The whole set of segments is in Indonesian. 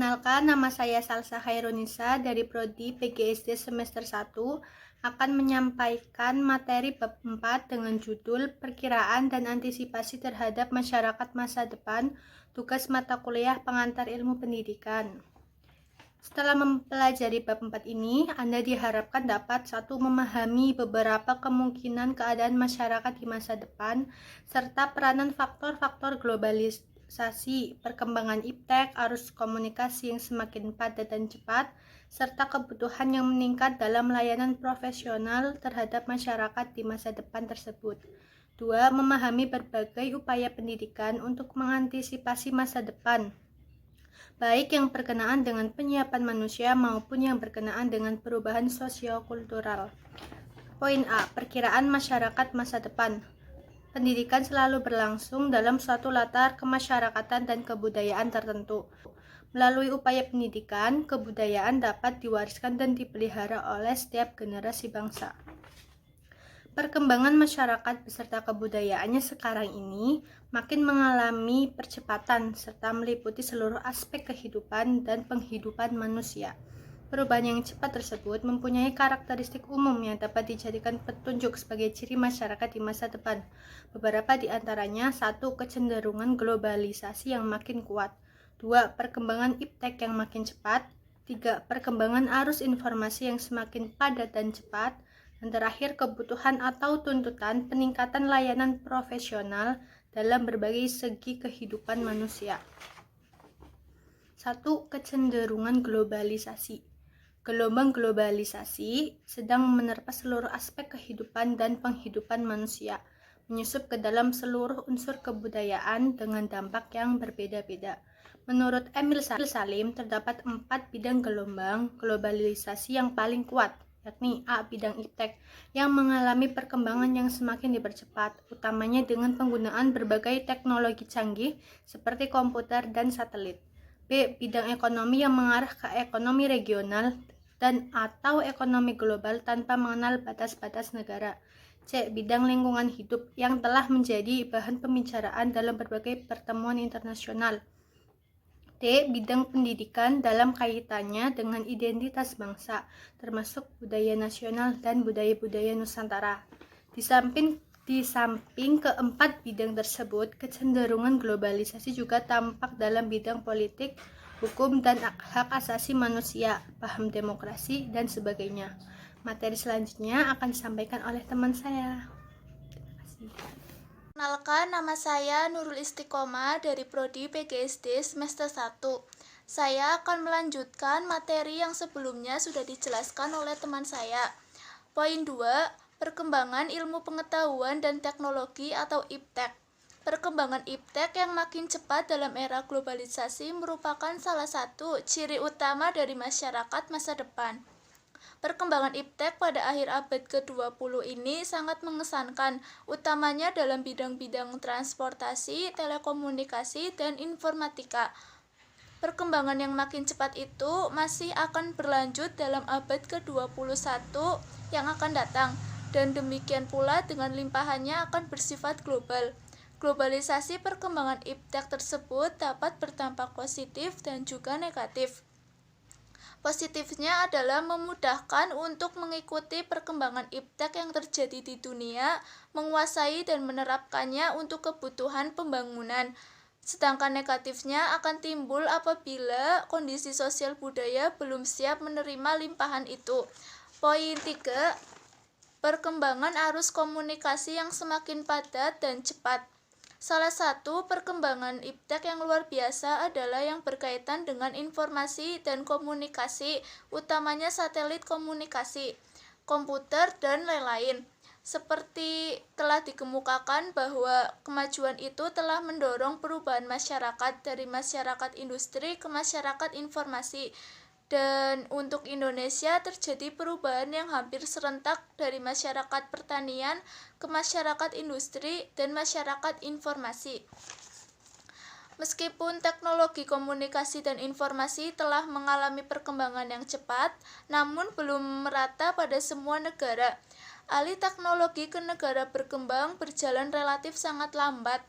Perkenalkan, nama saya Salsa Khairunisa dari Prodi PGSD semester 1 akan menyampaikan materi bab 4 dengan judul Perkiraan dan Antisipasi terhadap Masyarakat Masa Depan, tugas mata kuliah pengantar ilmu pendidikan. Setelah mempelajari bab 4 ini, Anda diharapkan dapat memahami beberapa kemungkinan keadaan masyarakat di masa depan, serta peranan faktor-faktor globalisasi, perkembangan iptek, arus komunikasi yang semakin padat dan cepat, serta kebutuhan yang meningkat dalam layanan profesional terhadap masyarakat di masa depan tersebut. 2. Memahami berbagai upaya pendidikan untuk mengantisipasi masa depan, baik yang berkenaan dengan penyiapan manusia maupun yang berkenaan dengan perubahan sosiokultural. Poin A. Perkiraan masyarakat masa depan. Pendidikan selalu berlangsung dalam suatu latar kemasyarakatan dan kebudayaan tertentu. Melalui upaya pendidikan, kebudayaan dapat diwariskan dan dipelihara oleh setiap generasi bangsa. Perkembangan masyarakat beserta kebudayaannya sekarang ini makin mengalami percepatan serta meliputi seluruh aspek kehidupan dan penghidupan manusia. Perubahan yang cepat tersebut mempunyai karakteristik umum yang dapat dijadikan petunjuk sebagai ciri masyarakat di masa depan. Beberapa di antaranya: 1. Kecenderungan globalisasi yang makin kuat. 2. Perkembangan iptek yang makin cepat. 3. Perkembangan arus informasi yang semakin padat dan cepat. Dan terakhir, kebutuhan atau tuntutan peningkatan layanan profesional dalam berbagai segi kehidupan manusia. 1. Kecenderungan globalisasi. Gelombang globalisasi sedang menerpa seluruh aspek kehidupan dan penghidupan manusia, menyusup ke dalam seluruh unsur kebudayaan dengan dampak yang berbeda-beda. Menurut Emil Salim, terdapat 4 bidang gelombang globalisasi yang paling kuat, yakni A. Bidang iptek, yang mengalami perkembangan yang semakin dipercepat, utamanya dengan penggunaan berbagai teknologi canggih seperti komputer dan satelit. B. Bidang ekonomi yang mengarah ke ekonomi regional dan atau ekonomi global tanpa mengenal batas-batas negara. C. Bidang lingkungan hidup yang telah menjadi bahan pembicaraan dalam berbagai pertemuan internasional. D. Bidang pendidikan dalam kaitannya dengan identitas bangsa, termasuk budaya nasional dan budaya-budaya Nusantara. Di samping keempat bidang tersebut, kecenderungan globalisasi juga tampak dalam bidang politik, hukum, dan hak asasi manusia, paham demokrasi, dan sebagainya. Materi selanjutnya akan disampaikan oleh teman saya. Terima kasih. Perkenalkan, nama saya Nurul Istiqomah dari Prodi PGSD semester 1. Saya akan melanjutkan materi yang sebelumnya sudah dijelaskan oleh teman saya. Poin 2, perkembangan ilmu pengetahuan dan teknologi atau iptek. Perkembangan iptek yang makin cepat dalam era globalisasi merupakan salah satu ciri utama dari masyarakat masa depan. Perkembangan iptek pada akhir abad ke-20 ini sangat mengesankan, utamanya dalam bidang-bidang transportasi, telekomunikasi, dan informatika. Perkembangan yang makin cepat itu masih akan berlanjut dalam abad ke-21 yang akan datang, dan demikian pula dengan limpahannya akan bersifat global. Globalisasi perkembangan iptek tersebut dapat berdampak positif dan juga negatif. Positifnya adalah memudahkan untuk mengikuti perkembangan iptek yang terjadi di dunia, menguasai dan menerapkannya untuk kebutuhan pembangunan. Sedangkan negatifnya akan timbul apabila kondisi sosial budaya belum siap menerima limpahan itu. Poin 3, perkembangan arus komunikasi yang semakin padat dan cepat. Salah satu perkembangan iptek yang luar biasa adalah yang berkaitan dengan informasi dan komunikasi, utamanya satelit komunikasi, komputer, dan lain-lain. Seperti telah dikemukakan bahwa kemajuan itu telah mendorong perubahan masyarakat dari masyarakat industri ke masyarakat informasi. Dan untuk Indonesia terjadi perubahan yang hampir serentak dari masyarakat pertanian ke masyarakat industri dan masyarakat informasi. Meskipun teknologi komunikasi dan informasi telah mengalami perkembangan yang cepat, namun belum merata pada semua negara. Alih teknologi ke negara berkembang berjalan relatif sangat lambat,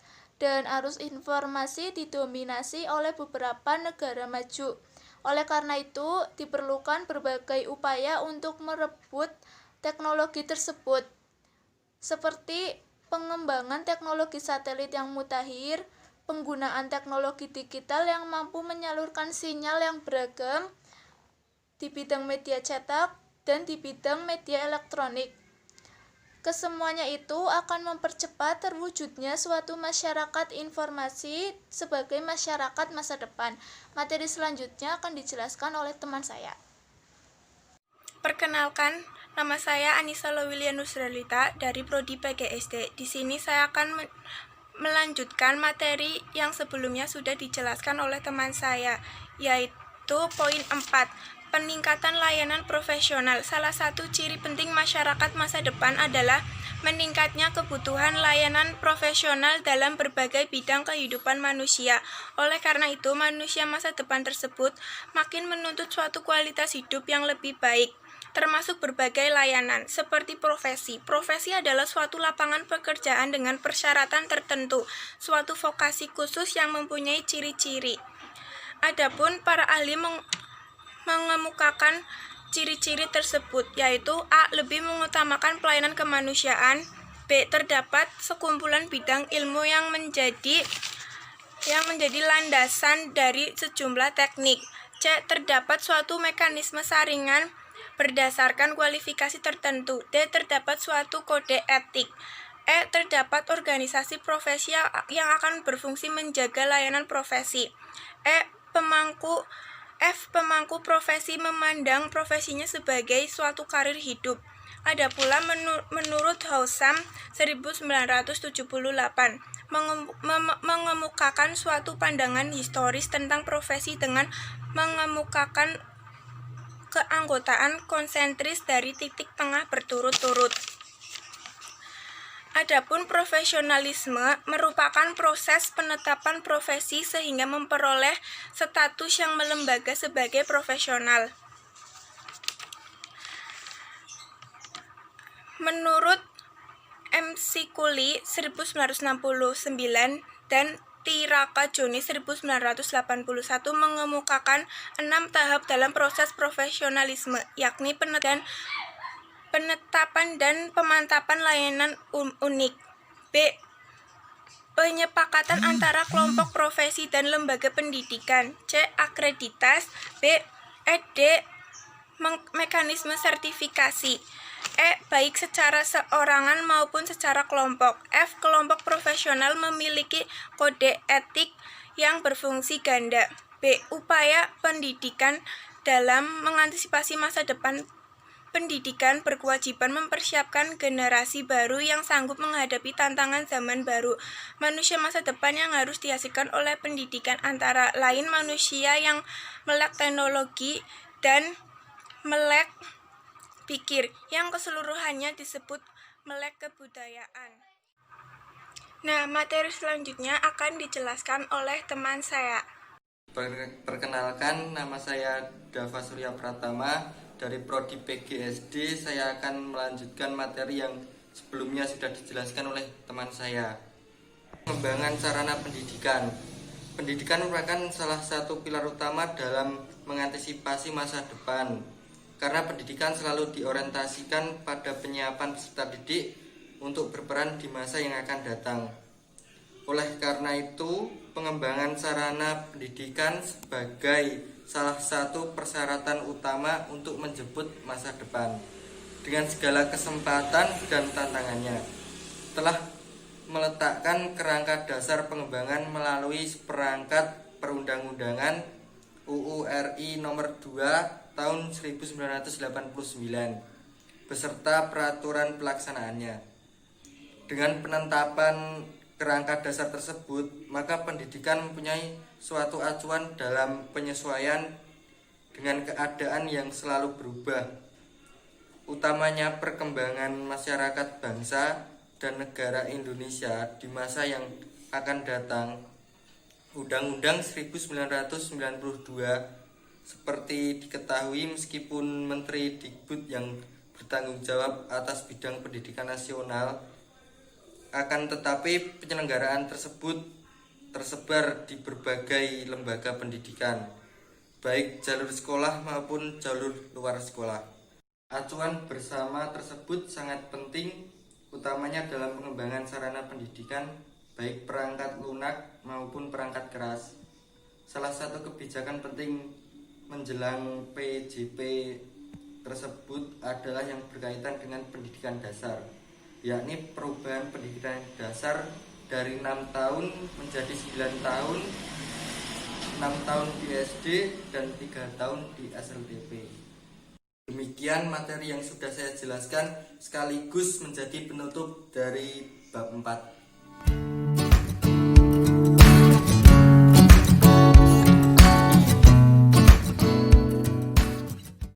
dan arus informasi didominasi oleh beberapa negara maju. Oleh karena itu, diperlukan berbagai upaya untuk merebut teknologi tersebut, seperti pengembangan teknologi satelit yang mutakhir, penggunaan teknologi digital yang mampu menyalurkan sinyal yang beragam di bidang media cetak dan di bidang media elektronik. Kesemuanya itu akan mempercepat terwujudnya suatu masyarakat informasi sebagai masyarakat masa depan. Materi selanjutnya akan dijelaskan oleh teman saya. Perkenalkan, nama saya Anissa Lowilia Nusralita dari Prodi PGSD. Di sini saya akan melanjutkan materi yang sebelumnya sudah dijelaskan oleh teman saya, yaitu poin 4. Peningkatan layanan profesional. Salah satu ciri penting masyarakat masa depan adalah meningkatnya kebutuhan layanan profesional dalam berbagai bidang kehidupan manusia. Oleh karena itu, manusia masa depan tersebut makin menuntut suatu kualitas hidup yang lebih baik, termasuk berbagai layanan, seperti profesi. Profesi adalah suatu lapangan pekerjaan dengan persyaratan tertentu, suatu vokasi khusus yang mempunyai ciri-ciri. Adapun para ahli mengemukakan ciri-ciri tersebut, yaitu A. Lebih mengutamakan pelayanan kemanusiaan. B. Terdapat sekumpulan bidang ilmu yang menjadi landasan dari sejumlah teknik. C. Terdapat suatu mekanisme saringan berdasarkan kualifikasi tertentu. D. Terdapat suatu kode etik. E. Terdapat organisasi profesi yang akan berfungsi menjaga layanan profesi. Pemangku profesi memandang profesinya sebagai suatu karir hidup. Ada pula menurut Housham 1978 mengemukakan suatu pandangan historis tentang profesi dengan mengemukakan keanggotaan konsentris dari titik tengah berturut-turut. Adapun profesionalisme merupakan proses penetapan profesi sehingga memperoleh status yang melembaga sebagai profesional. Menurut McCully 1969 dan Tiraka Joni 1981 mengemukakan 6 tahap dalam proses profesionalisme, yakni penetapan dan pemantapan layanan unik. B. Penyepakatan antara kelompok profesi dan lembaga pendidikan. C. Akreditas. D. Mekanisme sertifikasi. E. Baik secara seorangan maupun secara kelompok. F. Kelompok profesional memiliki kode etik yang berfungsi ganda. B. Upaya pendidikan dalam mengantisipasi masa depan. Pendidikan berkewajiban mempersiapkan generasi baru yang sanggup menghadapi tantangan zaman baru. Manusia masa depan yang harus dihasilkan oleh pendidikan antara lain manusia yang melek teknologi dan melek pikir, yang keseluruhannya disebut melek kebudayaan. Nah, materi selanjutnya akan dijelaskan oleh teman saya. Perkenalkan, nama saya Dava Surya Pratama dari Prodi PGSD. Saya akan melanjutkan materi yang sebelumnya sudah dijelaskan oleh teman saya. Pengembangan sarana pendidikan. Pendidikan merupakan salah satu pilar utama dalam mengantisipasi masa depan, karena pendidikan selalu diorientasikan pada penyiapan peserta didik untuk berperan di masa yang akan datang. Oleh karena itu, pengembangan sarana pendidikan sebagai salah satu persyaratan utama untuk menjemput masa depan dengan segala kesempatan dan tantangannya. Telah meletakkan kerangka dasar pengembangan melalui seperangkat perundang-undangan UU RI nomor 2 tahun 1989 beserta peraturan pelaksanaannya. Dengan penetapan kerangka dasar tersebut, maka pendidikan mempunyai suatu acuan dalam penyesuaian dengan keadaan yang selalu berubah, utamanya perkembangan masyarakat bangsa dan negara Indonesia di masa yang akan datang. Undang-Undang 1992 seperti diketahui, meskipun Menteri Dikbud yang bertanggung jawab atas bidang pendidikan nasional, akan tetapi penyelenggaraan tersebut tersebar di berbagai lembaga pendidikan. baik jalur sekolah maupun jalur luar sekolah. Acuan bersama tersebut sangat penting, utamanya dalam pengembangan sarana pendidikan, baik perangkat lunak maupun perangkat keras. Salah satu kebijakan penting menjelang PJP tersebut adalah yang berkaitan dengan pendidikan dasar, yakni perubahan pendidikan dasar dari 6 tahun menjadi 9 tahun, 6 tahun di SD dan 3 tahun di SLTP. Demikian materi yang sudah saya jelaskan sekaligus menjadi penutup dari bab 4.